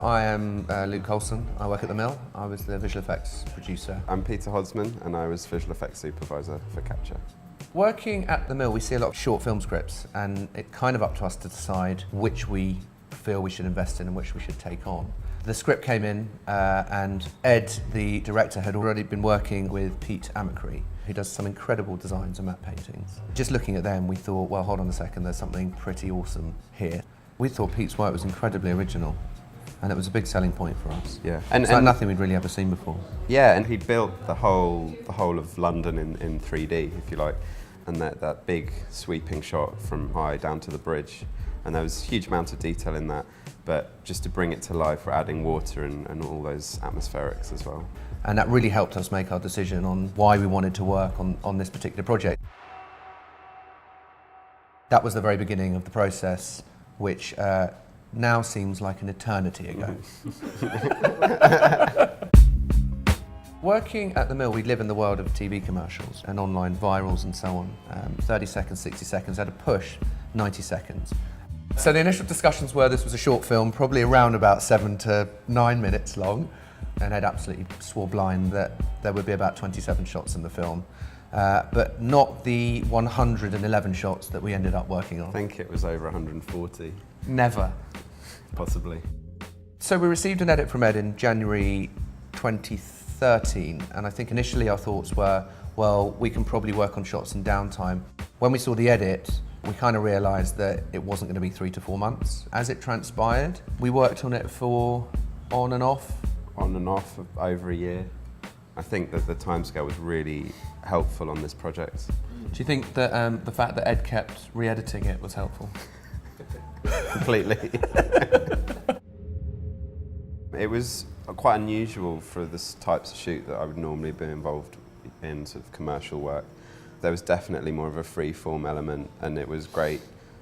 I am Luke Colson. I work at the Mill. I was the visual effects producer. I'm Peter Hodsman and I was visual effects supervisor for CAPTCHA. Working at the Mill, we see a lot of short film scripts, and it's kind of up to us to decide which we feel we should invest in and which we should take on. The script came in and Ed, the director, had already been working with Peter Hodsman, who does some incredible designs and matte paintings. Just looking at them, we thought, well, hold on a second, there's something pretty awesome here. We thought Pete's work was incredibly original, and it was a big selling point for us. Yeah, and nothing we'd really ever seen before. Yeah, and he built the whole of London in 3D, if you like, and that big sweeping shot from high down to the bridge, and there was a huge amount of detail in that. But just to bring it to life, we're adding water and all those atmospherics as well. And that really helped us make our decision on why we wanted to work on this particular project. That was the very beginning of the process, which now seems like an eternity ago. Working at the Mill, we live in the world of TV commercials and online virals and so on. 30 seconds, 60 seconds, at a push, 90 seconds. So the initial discussions were this was a short film, probably around about 7 to 9 minutes long, and Ed absolutely swore blind that there would be about 27 shots in the film, but not the 111 shots that we ended up working on. I think it was over 140. Never. Possibly. So we received an edit from Ed in January 2013, and I think initially our thoughts were, well, we can probably work on shots in downtime. When we saw the edit, we kind of realised that it wasn't going to be 3 to 4 months. As it transpired, we worked on it for on and off over a year. I think that the timescale was really helpful on this project. Do you think that the fact that Ed kept re-editing it was helpful? Completely. It was quite unusual for this types of shoot that I would normally be involved in, sort of commercial work. There was definitely more of a free-form element, and it was great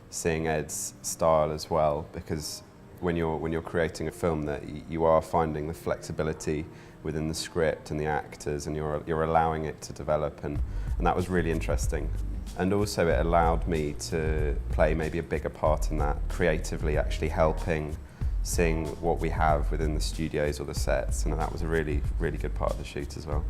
seeing Ed's style as well, because when you're creating a film, that you are finding the flexibility within the script and the actors, and you're allowing it to develop, and that was really interesting. And also it allowed me to play maybe a bigger part in that, creatively actually helping seeing what we have within the studios or the sets, and that was a really, really good part of the shoot as well.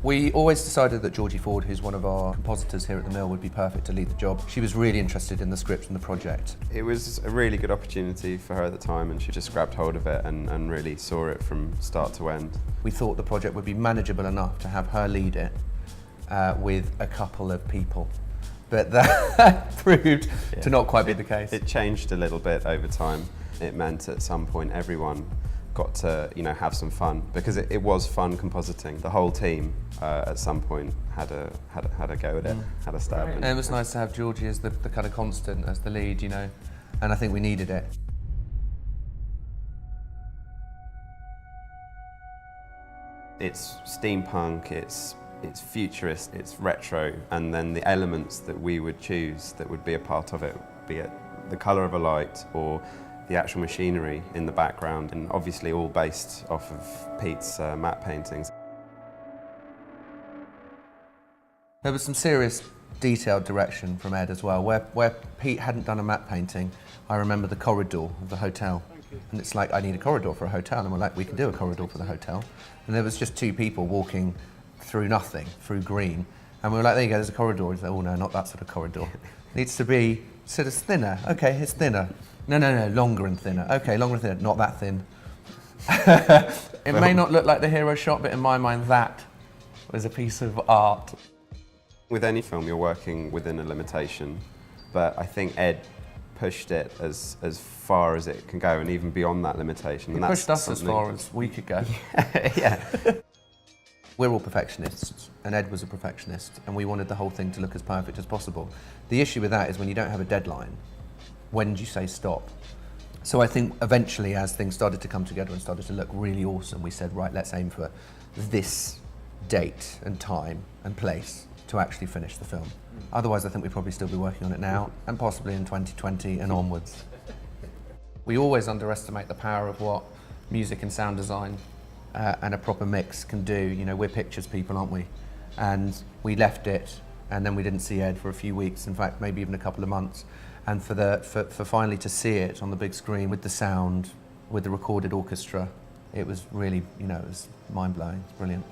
We always decided that Georgie Ford, who's one of our compositors here at the Mill, would be perfect to lead the job. She was really interested in the script and the project. It was a really good opportunity for her at the time, and she just grabbed hold of it and really saw it from start to end. We thought the project would be manageable enough to have her lead it with a couple of people, but that proved to not quite be the case. It changed a little bit over time. It meant at some point everyone got to have some fun, because it was fun compositing. The whole team at some point had a go at it, had a stab. And it was nice to have Georgie as the kind of constant, as the lead, and I think we needed it. It's steampunk, it's futurist, it's retro, and then the elements that we would choose that would be a part of it, be it the colour of a light or the actual machinery in the background, and obviously all based off of Pete's matte paintings. There was some serious detailed direction from Ed as well. Where Pete hadn't done a matte painting, I remember the corridor of the hotel. And it's like, I need a corridor for a hotel, and we're like, we can do a corridor for the hotel. And there was just 2 people walking through nothing, through green. And we were like, there you go, there's a corridor. He's like, oh no, not that sort of corridor. It needs to be sort of thinner. Okay, it's thinner. No, longer and thinner. Okay, longer and thinner, not that thin. It may not look like the hero shot, but in my mind, that was a piece of art. With any film, you're working within a limitation, but I think Ed pushed it as far as it can go, and even beyond that limitation. He pushed us as far as we could go. Yeah. We're all perfectionists, and Ed was a perfectionist, and we wanted the whole thing to look as perfect as possible. The issue with that is when you don't have a deadline, when do you say stop? So I think eventually, as things started to come together and started to look really awesome, we said, right, let's aim for this date and time and place to actually finish the film. Otherwise, I think we'd probably still be working on it now, and possibly in 2020 and onwards. We always underestimate the power of what music and sound design and a proper mix can do. We're pictures people, aren't we? And we left it, and then we didn't see Ed for a few weeks, in fact, maybe even a couple of months. And for finally to see it on the big screen with the sound with the recorded orchestra. It was really, it was mind-blowing. It's brilliant.